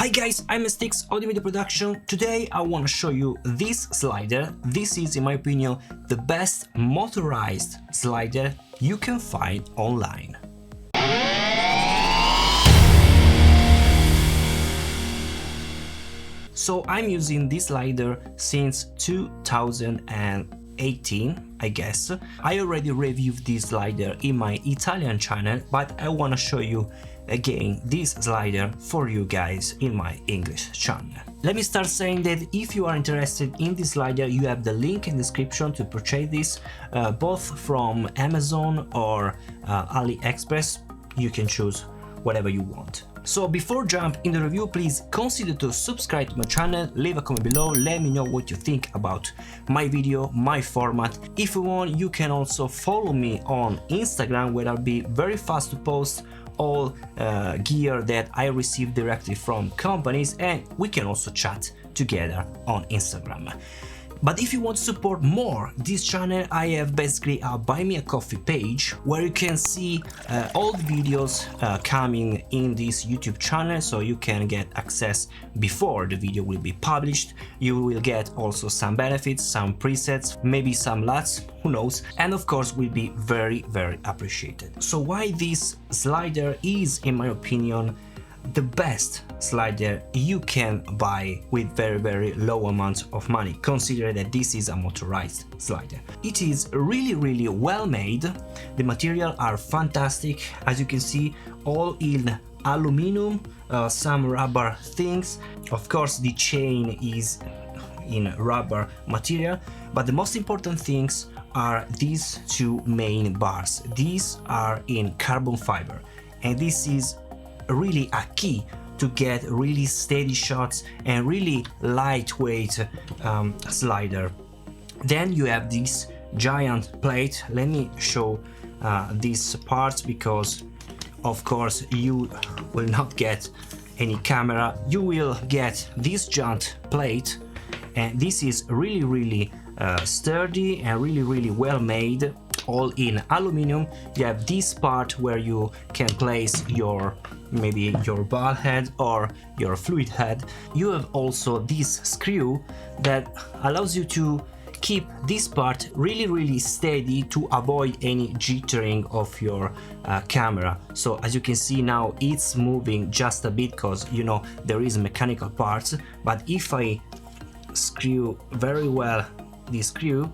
Hi guys, I'm Steex, Audio Media Production. Today I want to show you this slider. This is, in my opinion, the best motorized slider you can find online. So I'm using this slider since 2018, I guess. I already reviewed this slider in my Italian channel, but I want to show you again this slider for you guys in my English channel. Let me start saying that if you are interested in this slider, you have the link in the description to purchase this, both from Amazon or AliExpress. You can choose whatever you want. So before jump in the review, please consider to subscribe to my channel, leave a comment below, let me know what you think about my video, my format. If you want, you can also follow me on Instagram, where I'll be very fast to post all gear that I receive directly from companies, and we can also chat together on Instagram. But if you want to support more this channel, I have basically a Buy Me a Coffee page where you can see all the videos coming in this YouTube channel, so you can get access before the video will be published. You will get also some benefits, some presets, maybe some LUTs, who knows, and of course will be very appreciated. So why this slider is, in my opinion, the best slider you can buy with very low amounts of money, considering that this is a motorized slider. It is really well made. The materials are fantastic, as you can see, all in aluminum, some rubber things. Of course the chain is in rubber material, but the most important things are these two main bars. These are in carbon fiber, and this is really a key to get really steady shots and really lightweight slider. Then you have this giant plate. Let me show these parts, because of course you will not get any camera. You will get this giant plate, and this is really sturdy and really well made, all in aluminum. You have this part where you can place maybe your ball head or your fluid head. You have also this screw that allows you to keep this part really steady to avoid any jittering of your camera. So as you can see now, it's moving just a bit because, you know, there is mechanical parts, but if I screw very well this screw,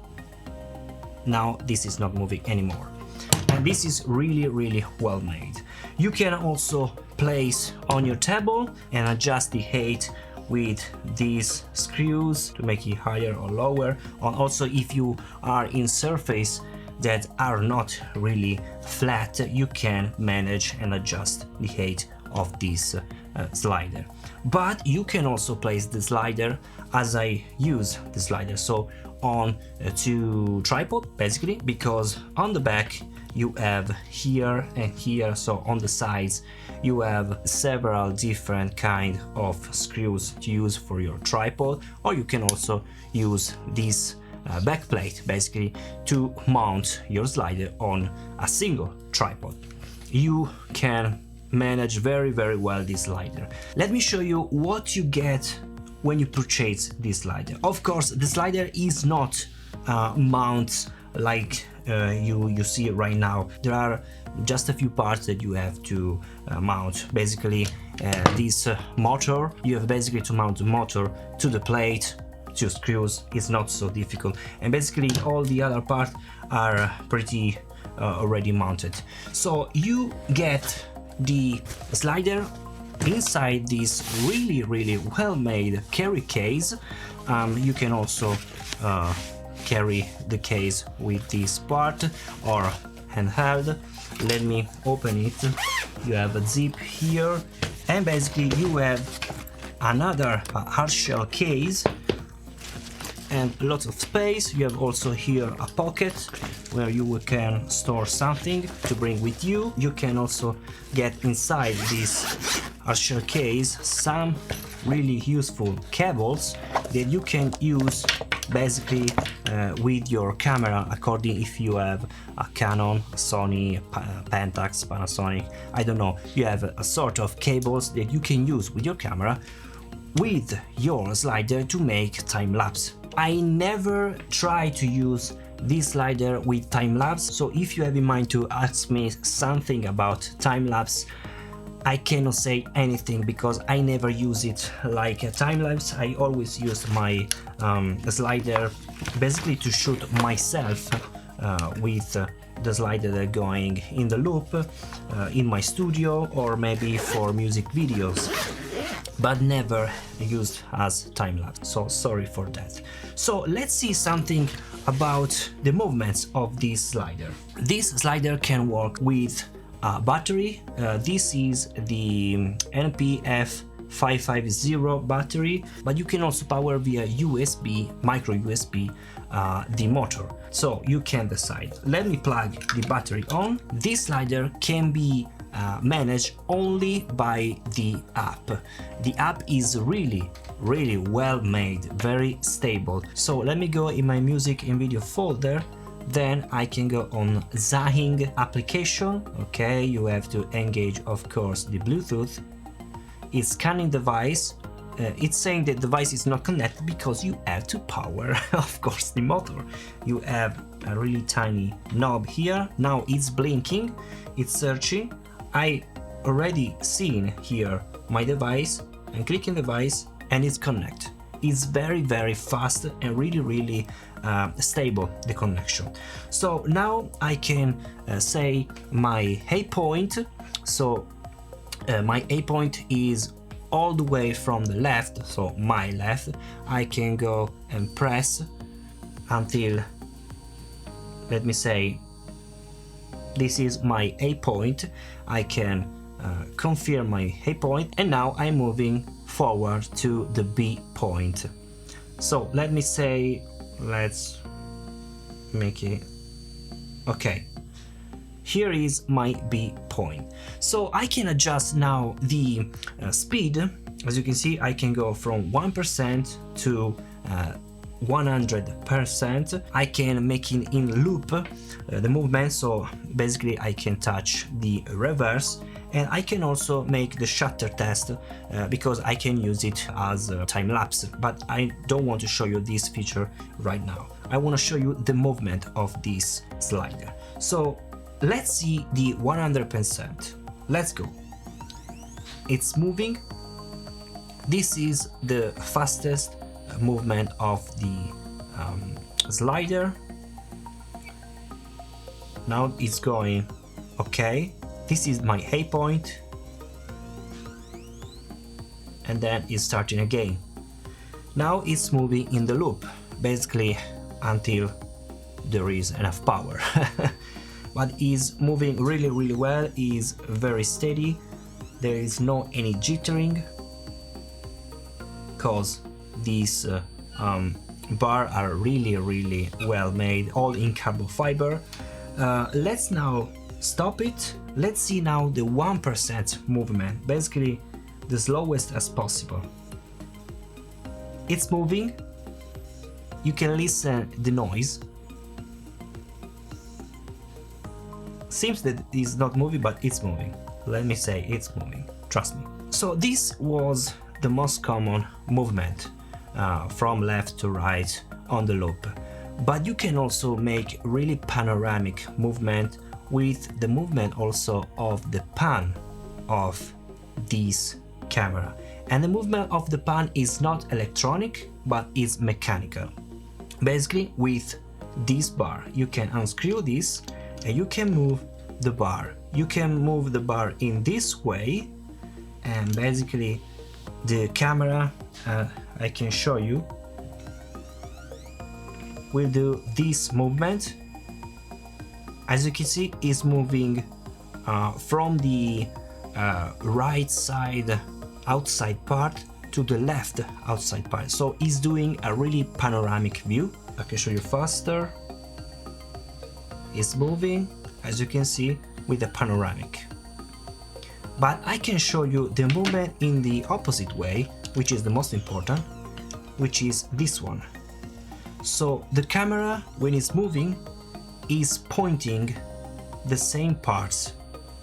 now this is not moving anymore. And this is really well made. You can also place on your table and adjust the height with these screws to make it higher or lower. And also, if you are in surface that are not really flat, you can manage and adjust the height of this slider. But you can also place the slider as I use the slider, so on two tripod basically, because on the back you have here and here, so on the sides you have several different kind of screws to use for your tripod, or you can also use this back plate basically to mount your slider on a single tripod. You can manage very well this slider. Let me show you what you get when you purchase this slider. Of course, the slider is not mounts like you see right now. There are just a few parts that you have to mount. Basically, this motor, you have basically to mount the motor to the plate, two screws. It's not so difficult, and basically all the other parts are pretty already mounted. So you get the slider inside this really well made carry case. You can also carry the case with this part or handheld. Let me open it. You have a zip here, and basically you have another hard shell case and lots of space. You have also here a pocket where you can store something to bring with you. You can also get inside this hard shell case some really useful cables that you can use basically with your camera, according if you have a Canon, Sony, Pentax, Panasonic, I don't know, you have a sort of cables that you can use with your camera with your slider to make time lapse. I never try to use this slider with time lapse, so if you have in mind to ask me something about time lapse, I cannot say anything because I never use it like a time lapse. I always use my slider basically to shoot myself with the slider going in the loop in my studio or maybe for music videos, but never used as time lapse, so sorry for that. So let's see something about the movements of this slider. This slider can work with a battery. This is the NP-F550 battery, but you can also power via USB, micro USB, the motor, so you can decide. Let me plug the battery on. This slider can be managed only by the app. The app is really well made, very stable. So let me go in my music and video folder, then I can go on 𝙎𝙬𝙬 application. Okay, you have to engage of course the Bluetooth. It's scanning device. It's saying that the device is not connected because you have to power of course the motor. You have a really tiny knob here. Now it's blinking, it's searching. I already seen here my device and clicking device and it's connect. It's very fast and really stable, the connection. So now I can say my A point. So my A point is all the way from the left, so my left. I can go and press until, let me say, this is my A point. I can confirm my A point, and now I'm moving forward to the B point. So let me say, let's make it okay. Here is my B point. So I can adjust now the speed. As you can see, I can go from 1% to 100%. I can make it in loop the movement, so basically I can touch the reverse, and I can also make the shutter test because I can use it as a time lapse, but I don't want to show you this feature right now. I want to show you the movement of this slider. So let's see the 100%. Let's go. It's moving. This is the fastest movement of the slider. Now it's going okay. This is my A point, and then it's starting again. Now it's moving in the loop, basically until there is enough power. But it's moving really well, is very steady. There is no any jittering because these bars are really well made, all in carbon fiber. Let's now stop it. Let's see now the 1% movement, basically the slowest as possible. It's moving. You can listen the noise. Seems that it's not moving, but it's moving. Let me say it's moving, trust me. So this was the most common movement from left to right on the loop, but you can also make really panoramic movement with the movement also of the pan of this camera. And the movement of the pan is not electronic, but is mechanical. Basically with this bar you can unscrew this and you can move the bar. You can move the bar in this way, and basically the camera, I can show you, will do this movement. As you can see, is moving from the right side outside part to the left outside part. So it's doing a really panoramic view. I can show you faster. It's moving, as you can see, with the panoramic. But I can show you the movement in the opposite way, which is the most important, which is this one. So the camera, when it's moving, is pointing the same parts.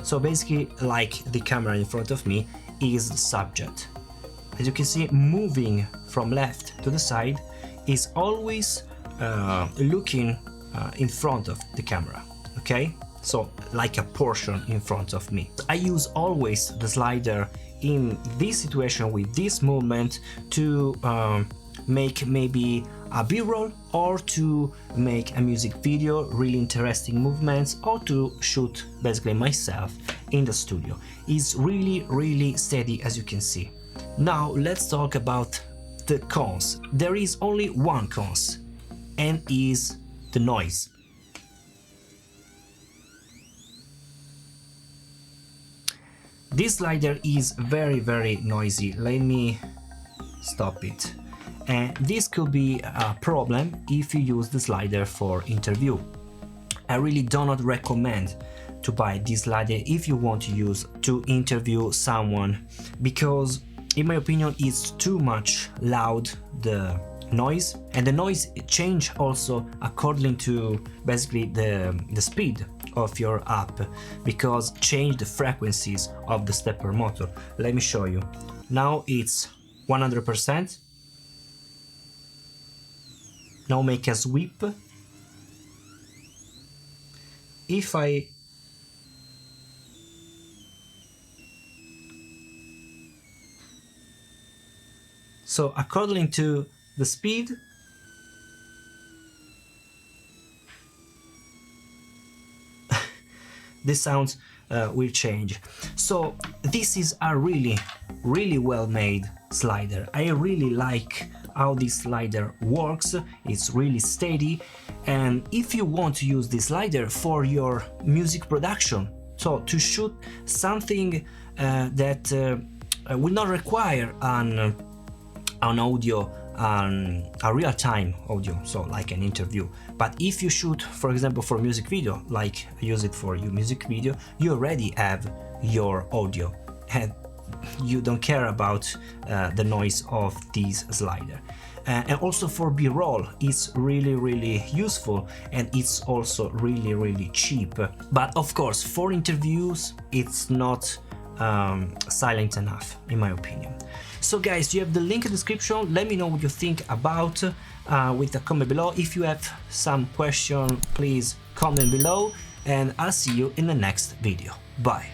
So basically, like the camera in front of me is the subject. As you can see, moving from left to the side is always looking in front of the camera, okay? So like a portion in front of me. I use always the slider in this situation with this movement to make maybe a b-roll, or to make a music video, really interesting movements, or to shoot basically myself in the studio. It's really steady, as you can see. Now let's talk about the cons. There is only one cons, and is the noise. This slider is very noisy. Let me stop it. And this could be a problem if you use the slider for interview. I really do not recommend to buy this slider if you want to use to interview someone, because in my opinion it's too much loud, the noise, and the noise change also according to basically the speed of your app, because change the frequencies of the stepper motor. Let me show you. Now it's 100%. Now make a sweep. If I so according to the speed, the sounds will change. So this is a really well made slider. I really like how this slider works. It's really steady, and if you want to use this slider for your music production, so to shoot something that will not require an audio, a real-time audio, so like an interview, but if you shoot, for example, for music video, like use it for your music video, you already have your audio and you don't care about the noise of this slider. And also for b-roll, it's really useful, and it's also really cheap. But of course, for interviews, it's not silent enough, in my opinion. So guys, you have the link in the description. Let me know what you think about with the comment below. If you have some question, please comment below, and I'll see you in the next video. Bye.